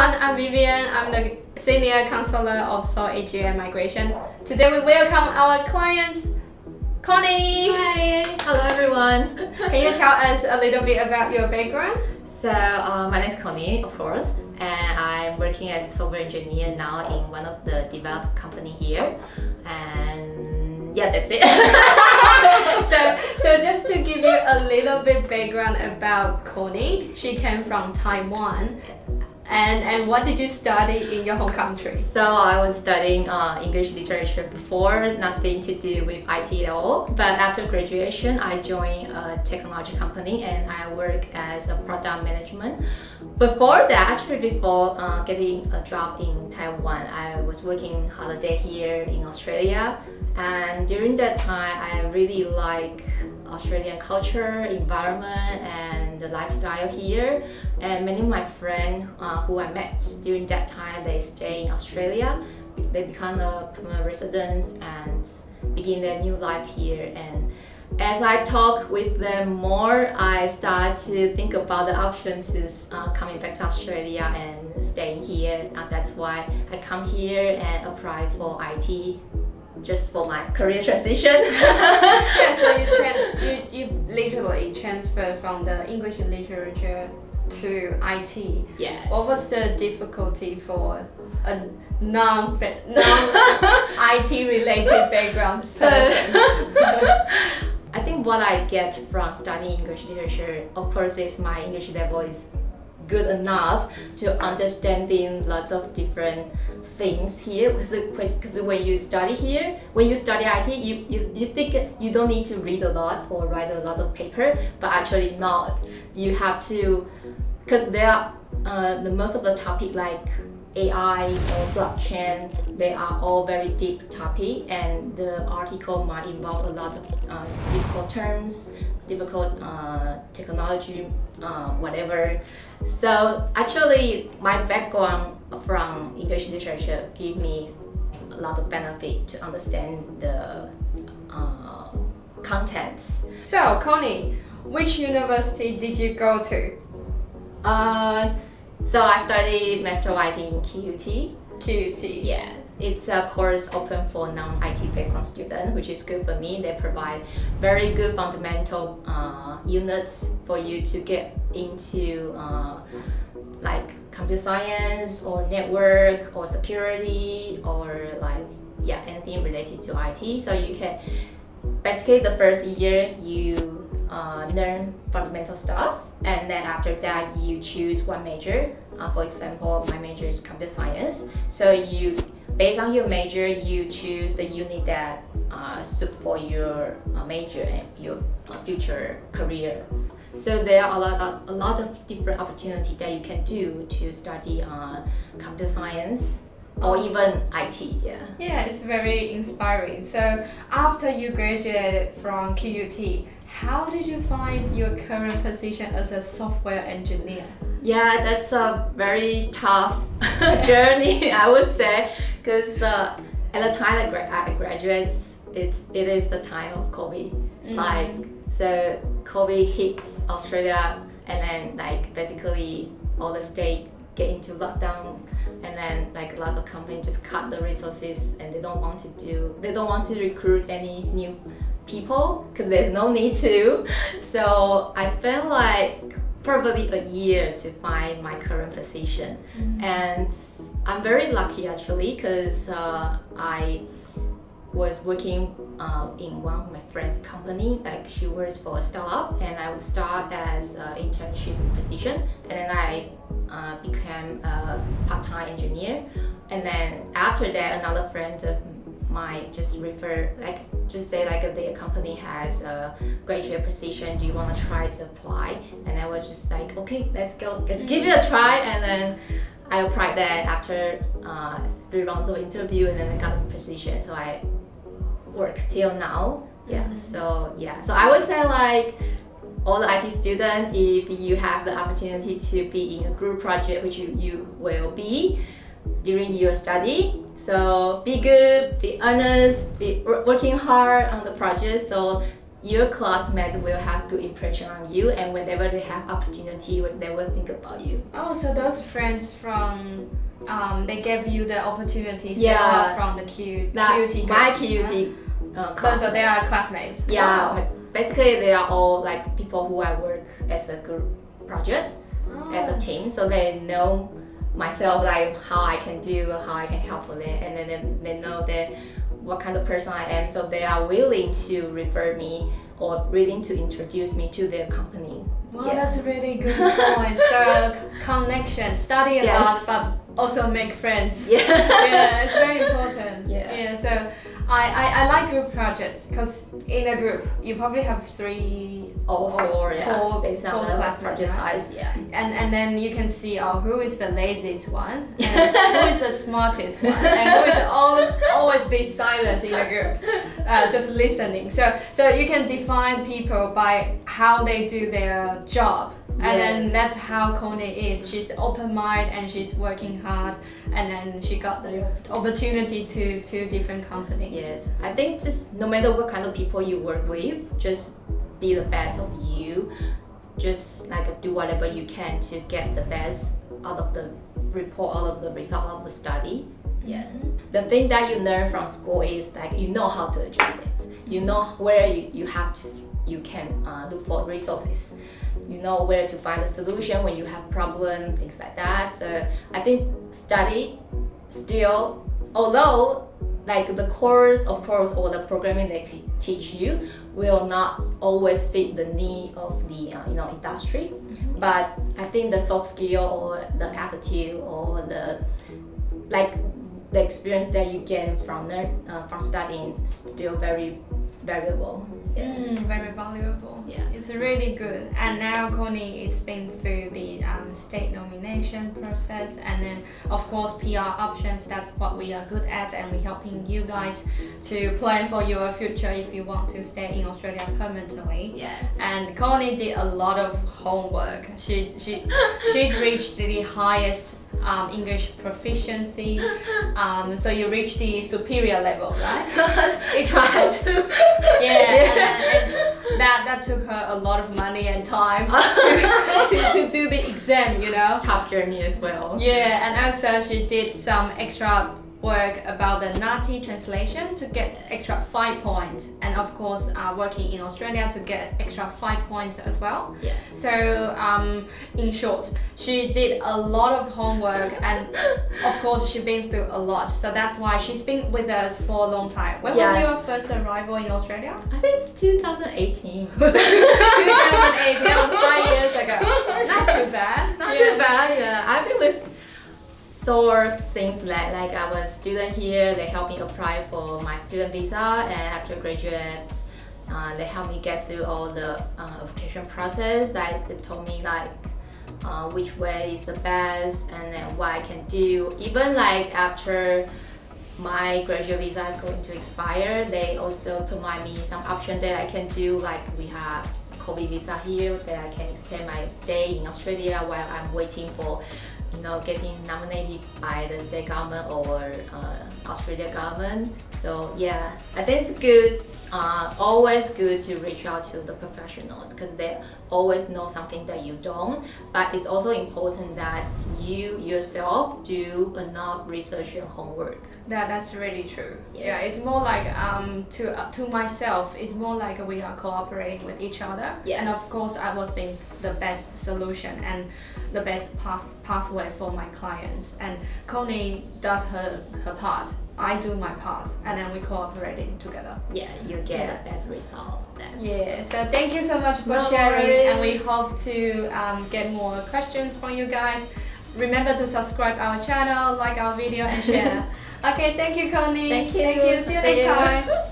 everyone, I'm Vivian. I'm the Senior Counselor of Seoul AG and Migration. Today we welcome our client, Connie. Hi, hello everyone. Can you tell us a little bit about your background? So my name is Connie, of course, and I'm working as a software engineer now in one of the developed company here. And yeah, that's it. So just to give you a little bit background about Connie, she came from Taiwan. And what did you study in your home country? So I was studying English literature before, nothing to do with IT at all. But after graduation, I joined a technology company and I work as a product management. Before getting a job in Taiwan, I was working holiday here in Australia. And during that time, I really like Australian culture, environment, and the lifestyle here. And many of my friends who I met during that time, they stay in Australia. They become a permanent residents and begin their new life here. And as I talk with them more, I start to think about the option to coming back to Australia and staying here. That's why I come here and apply for IT. Just for my career transition. Yeah, so you literally transferred from the English literature to IT. Yes. What was the difficulty for a non-IT related background person? I think what I get from studying English literature, of course, is my English level is good enough to understanding lots of different things here, because when you study IT, you think you don't need to read a lot or write a lot of paper, but actually not. You have to, because there are the most of the topic like AI or blockchain, they are all very deep topic, and the article might involve a lot of difficult terms, difficult technology, whatever. So actually, my background from English literature gave me a lot of benefit to understand the contents. So, Connie, which university did you go to? So I studied Master of IT in QUT. QUT. Yeah, it's a course open for non-IT background students, which is good for me. They provide very good fundamental units for you to get into like computer science or network or security or anything related to IT. So you can basically the first year you learn fundamental stuff, and then after that you choose one major. For example, my major is computer science. So you, based on your major, you choose the unit that suit for your major and your future career. So there are a lot of different opportunities that you can do to study computer science or even IT. Yeah, it's very inspiring. So after you graduated from QUT, how did you find your current position as a software engineer? Yeah, that's a very tough journey, I would say, because at the time I graduated, it is the time of COVID. So COVID hits Australia, and then basically all the state get into lockdown, and then lots of companies just cut the resources, and they don't want to recruit any new people because there's no need to. So I spent probably a year to find my current position. And I'm very lucky actually, because I was working in one of my friend's company. She works for a startup, and I would start as an internship position, and then I became a part-time engineer. And then after that, another friend of mine just say their company has a graduate position, do you want to try to apply? And I was just like, okay, let's give it a try. And then I applied that after 3 rounds of interview, and then I got the position. So I work till now. So I would say all the IT students, if you have the opportunity to be in a group project, which you will be during your study, so be good, be honest, be working hard on the project, so your classmates will have good impression on you, and whenever they have opportunity, they will think about you. Oh, so those friends from they gave you the opportunities Yeah. that are from the QUT My group, QUT so they are classmates. Yeah, Wow. basically they are all like people who I work as a group project, as a team, so they know myself, like how I can do, how I can help for them, and then they know that what kind of person I am, so they are willing to refer me or willing to introduce me to their company. Wow, that's a really good point. So connection, study a lot, but also make friends. Yeah. Yeah, it's very important. Yeah. So I like group projects because in a group you probably have three Or four based four on the classmates, project right? size. Yeah. And then you can see who is the laziest one, and who is the smartest one, and who is always be silent in the group, just listening. So you can define people by how they do their job. And then that's how Connie is. She's open-minded and she's working hard, and then she got the opportunity to different companies. Yes, I think just no matter what kind of people you work with, just be the best of you. Just like do whatever you can to get the best out of the report, out of the result of the study. Yeah. The thing that you learn from school is like you know how to adjust it. You know where you can look for resources. You know where to find a solution when you have problem, things like that. So I think study still, although like the course, of course, or the programming they teach you will not always fit the need of the industry. But I think the soft skill or the attitude or the experience that you get from studying is still very valuable. Very valuable. Yeah. It's really good. And now Connie, it's been through the state nomination process, and then of course PR options. That's what we are good at, and we're helping you guys to plan for your future if you want to stay in Australia permanently. Yes. And Connie did a lot of homework. She reached the highest English proficiency. So you reached the superior level, right? It tried to. Yeah. And that took her a lot of money and time to do the exam, Tough journey as well. Yeah, and also she did some extra work about the NATI translation to get extra 5 points, and of course working in Australia to get extra 5 points as well. Yeah. So in short, she did a lot of homework, and of course she's been through a lot, so that's why she's been with us for a long time. When was your first arrival in Australia? I think it's 2018. 2018, that was 5 years ago. Not too bad. Not too bad, yeah. I've been with SOAR since like I was a student here. They helped me apply for my student visa, and after graduate, they helped me get through all the application process. Like they told me like which way is the best, and then what I can do. Even like after my graduate visa is going to expire, they also provide me some option that I can do. Like we have COVID visa here that I can extend my stay in Australia while I'm waiting for getting nominated by the state government or Australia government. So yeah, I think it's good. Always good to reach out to the professionals because they always know something that you don't. But it's also important that you yourself do enough research and homework. That's really true. Yes. Yeah, it's more like to myself, it's more like we are cooperating with each other. Yes. And of course, I will think the best solution and the best pathway for my clients. And Connie does her part. I do my part, and then we cooperating together. Yeah, you get the best result of that. Yeah, so thank you so much for No sharing, worries. and we hope to get more questions from you guys. Remember to subscribe our channel, like our video, and share. Okay, thank you, Connie. Thank you. Thank you. See you next time.